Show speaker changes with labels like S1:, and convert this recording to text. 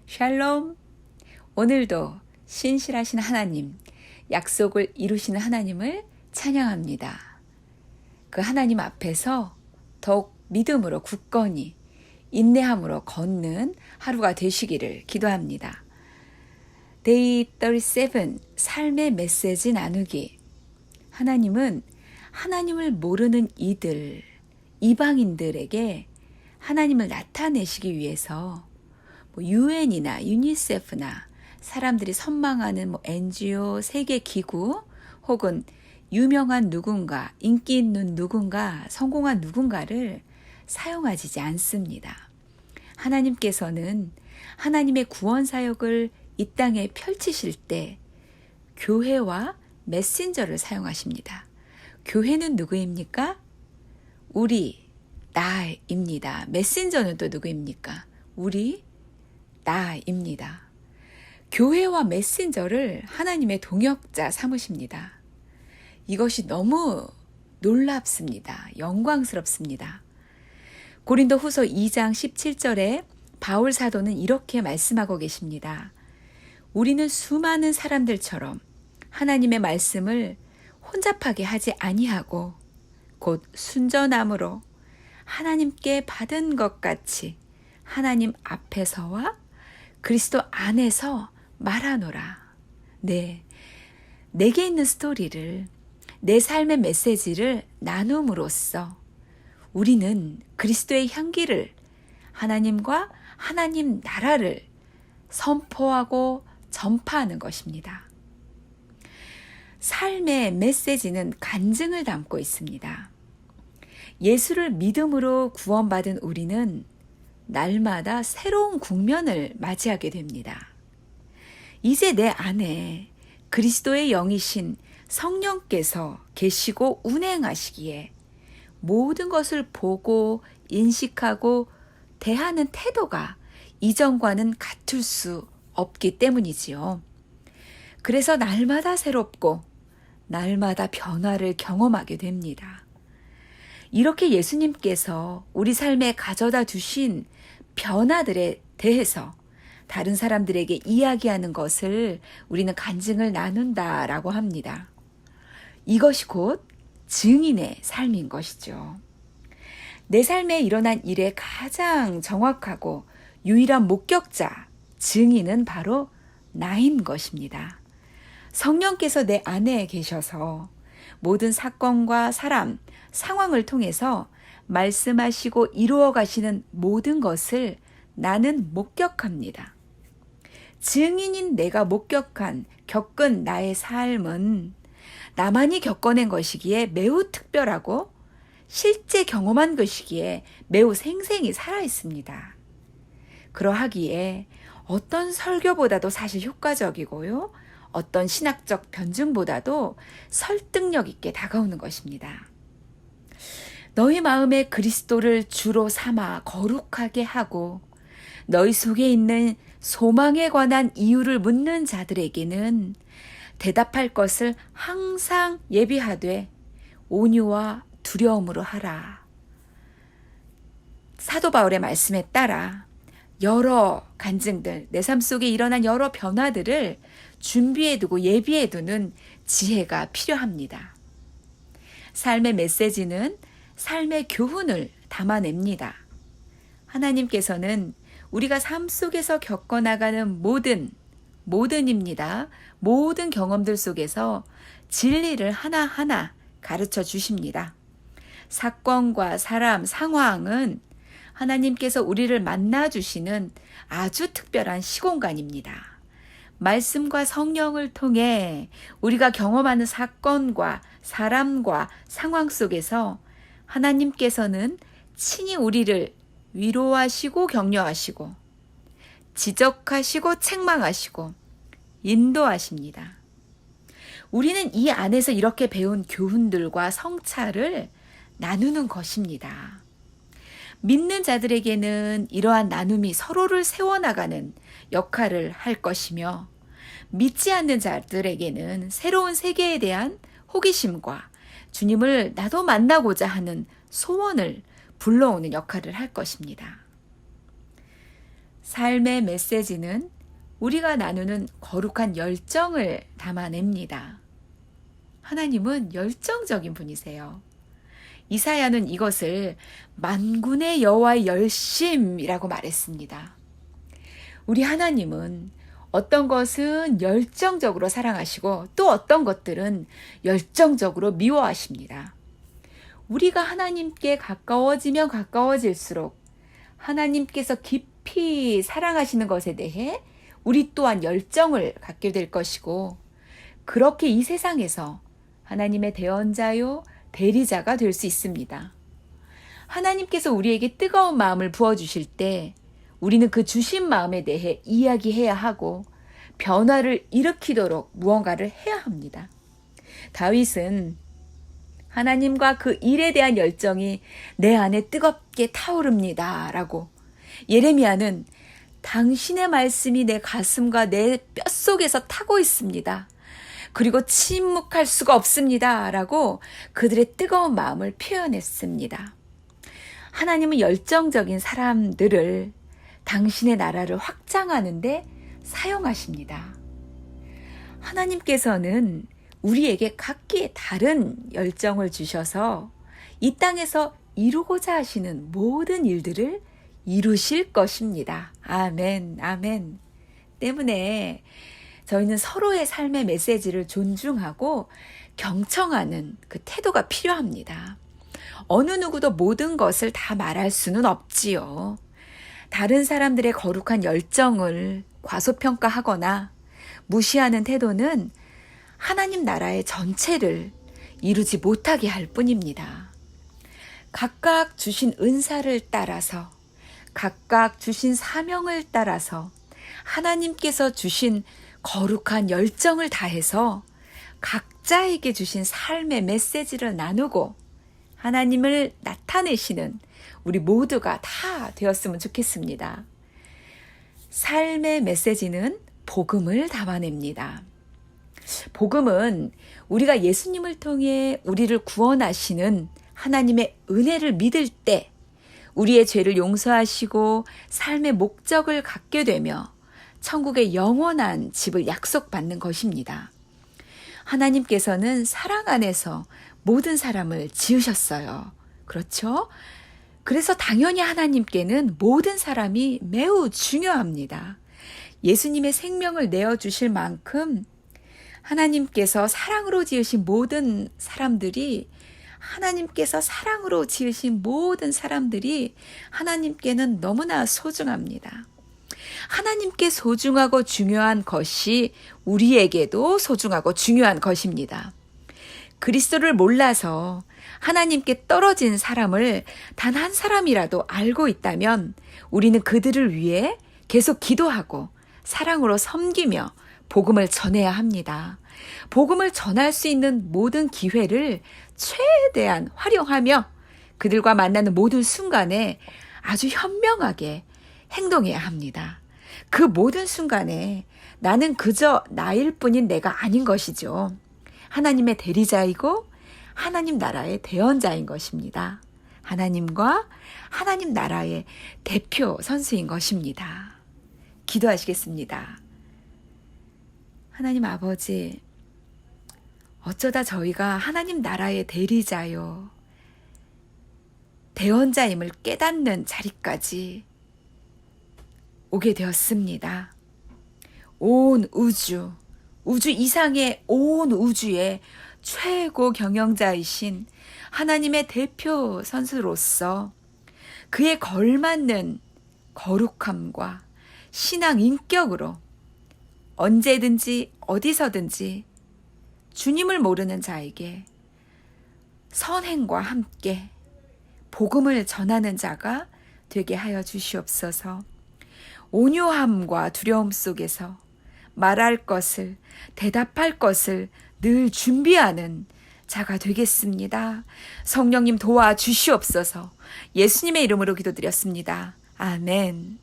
S1: 샬롬. 오늘도 신실하신 하나님, 약속을 이루시는 하나님을 찬양합니다. 그 하나님 앞에서 더욱 믿음으로 굳건히 인내함으로 걷는 하루가 되시기를 기도합니다. Day 37 삶의 메시지 나누기. 하나님은 하나님을 모르는 이방인들에게 하나님을 나타내시기 위해서 UN이나 유니세프나 사람들이 선망하는 NGO, 세계기구 혹은 유명한 누군가, 인기 있는 누군가, 성공한 누군가를 사용하지 않습니다. 하나님께서는 하나님의 구원 사역을 이 땅에 펼치실 때 교회와 메신저를 사용하십니다. 교회는 누구입니까? 우리, 나입니다. 메신저는 또 누구입니까? 우리, 나입니다. 교회와 메신저를 하나님의 동역자 삼으십니다. 이것이 너무 놀랍습니다. 영광스럽습니다. 고린도 후서 2장 17절에 바울 사도는 이렇게 말씀하고 계십니다. 우리는 수많은 사람들처럼 하나님의 말씀을 혼잡하게 하지 아니하고 곧 순전함으로 하나님께 받은 것 같이 하나님 앞에서와 그리스도 안에서 말하노라. 네, 내게 있는 스토리를, 내 삶의 메시지를 나눔으로써 우리는 그리스도의 향기를, 하나님과 하나님 나라를 선포하고 전파하는 것입니다. 삶의 메시지는 간증을 담고 있습니다. 예수를 믿음으로 구원받은 우리는 날마다 새로운 국면을 맞이하게 됩니다. 이제 내 안에 그리스도의 영이신 성령께서 계시고 운행하시기에 모든 것을 보고 인식하고 대하는 태도가 이전과는 같을 수 없기 때문이지요. 그래서 날마다 새롭고 날마다 변화를 경험하게 됩니다. 이렇게 예수님께서 우리 삶에 가져다 주신 변화들에 대해서 다른 사람들에게 이야기하는 것을 우리는 간증을 나눈다라고 합니다. 이것이 곧 증인의 삶인 것이죠. 내 삶에 일어난 일의 가장 정확하고 유일한 목격자, 증인은 바로 나인 것입니다. 성령께서 내 안에 계셔서 모든 사건과 사람, 상황을 통해서 말씀하시고 이루어 가시는 모든 것을 나는 목격합니다. 증인인 내가 겪은 나의 삶은 나만이 겪어낸 것이기에 매우 특별하고 실제 경험한 것이기에 매우 생생히 살아있습니다. 그러하기에 어떤 설교보다도 사실 효과적이고요. 어떤 신학적 변증보다도 설득력 있게 다가오는 것입니다. 너희 마음에 그리스도를 주로 삼아 거룩하게 하고 너희 속에 있는 소망에 관한 이유를 묻는 자들에게는 대답할 것을 항상 예비하되 온유와 두려움으로 하라. 사도 바울의 말씀에 따라 여러 간증들, 내 삶 속에 일어난 여러 변화들을 준비해두고 예비해두는 지혜가 필요합니다. 삶의 메시지는 삶의 교훈을 담아냅니다. 하나님께서는 우리가 삶 속에서 겪어나가는 모든 경험들 속에서 진리를 하나하나 가르쳐 주십니다. 사건과 사람, 상황은 하나님께서 우리를 만나주시는 아주 특별한 시공간입니다. 말씀과 성령을 통해 우리가 경험하는 사건과 사람과 상황 속에서 하나님께서는 친히 우리를 위로하시고 격려하시고 지적하시고 책망하시고 인도하십니다. 우리는 이 안에서 이렇게 배운 교훈들과 성찰을 나누는 것입니다. 믿는 자들에게는 이러한 나눔이 서로를 세워나가는 역할을 할 것이며 믿지 않는 자들에게는 새로운 세계에 대한 호기심과 주님을 나도 만나고자 하는 소원을 불러오는 역할을 할 것입니다. 삶의 메시지는 우리가 나누는 거룩한 열정을 담아냅니다. 하나님은 열정적인 분이세요. 이사야는 이것을 만군의 여호와의 열심이라고 말했습니다. 우리 하나님은 어떤 것은 열정적으로 사랑하시고 또 어떤 것들은 열정적으로 미워하십니다. 우리가 하나님께 가까워지면 가까워질수록 하나님께서 깊이 사랑하시는 것에 대해 우리 또한 열정을 갖게 될 것이고, 그렇게 이 세상에서 하나님의 대언자요 대리자가 될 수 있습니다. 하나님께서 우리에게 뜨거운 마음을 부어주실 때 우리는 그 주신 마음에 대해 이야기해야 하고 변화를 일으키도록 무언가를 해야 합니다. 다윗은 하나님과 그 일에 대한 열정이 내 안에 뜨겁게 타오릅니다 라고, 예레미야는 당신의 말씀이 내 가슴과 내 뼛속에서 타고 있습니다. 그리고 침묵할 수가 없습니다 라고 그들의 뜨거운 마음을 표현했습니다. 하나님은 열정적인 사람들을 당신의 나라를 확장하는데 사용하십니다. 하나님께서는 우리에게 각기 다른 열정을 주셔서 이 땅에서 이루고자 하시는 모든 일들을 이루실 것입니다. 아멘, 아멘. 때문에 저희는 서로의 삶의 메시지를 존중하고 경청하는 그 태도가 필요합니다. 어느 누구도 모든 것을 다 말할 수는 없지요. 다른 사람들의 거룩한 열정을 과소평가하거나 무시하는 태도는 하나님 나라의 전체를 이루지 못하게 할 뿐입니다. 각각 주신 은사를 따라서, 각각 주신 사명을 따라서 하나님께서 주신 거룩한 열정을 다해서 각자에게 주신 삶의 메시지를 나누고 하나님을 나타내시는 우리 모두가 다 되었으면 좋겠습니다. 삶의 메시지는 복음을 담아냅니다. 복음은 우리가 예수님을 통해 우리를 구원하시는 하나님의 은혜를 믿을 때 우리의 죄를 용서하시고 삶의 목적을 갖게 되며 천국의 영원한 집을 약속받는 것입니다. 하나님께서는 사랑 안에서 모든 사람을 지으셨어요. 그렇죠? 그래서 당연히 하나님께는 모든 사람이 매우 중요합니다. 예수님의 생명을 내어주실 만큼 하나님께서 사랑으로 지으신 모든 사람들이, 하나님께서 사랑으로 지으신 모든 사람들이 하나님께는 너무나 소중합니다. 하나님께 소중하고 중요한 것이 우리에게도 소중하고 중요한 것입니다. 그리스도를 몰라서 하나님께 떨어진 사람을 단 한 사람이라도 알고 있다면 우리는 그들을 위해 계속 기도하고 사랑으로 섬기며 복음을 전해야 합니다. 복음을 전할 수 있는 모든 기회를 최대한 활용하며 그들과 만나는 모든 순간에 아주 현명하게 행동해야 합니다. 그 모든 순간에 나는 그저 나일 뿐인 내가 아닌 것이죠. 하나님의 대리자이고 하나님 나라의 대언자인 것입니다. 하나님과 하나님 나라의 대표 선수인 것입니다. 기도하시겠습니다. 하나님 아버지, 어쩌다 저희가 하나님 나라의 대리자요, 대언자임을 깨닫는 자리까지 오게 되었습니다. 온 우주 이상의 온 우주의 최고 경영자이신 하나님의 대표 선수로서 그에 걸맞는 거룩함과 신앙 인격으로 언제든지 어디서든지 주님을 모르는 자에게 선행과 함께 복음을 전하는 자가 되게 하여 주시옵소서. 온유함과 두려움 속에서 말할 것을, 대답할 것을 늘 준비하는 자가 되겠습니다. 성령님 도와주시옵소서. 예수님의 이름으로 기도드렸습니다. 아멘.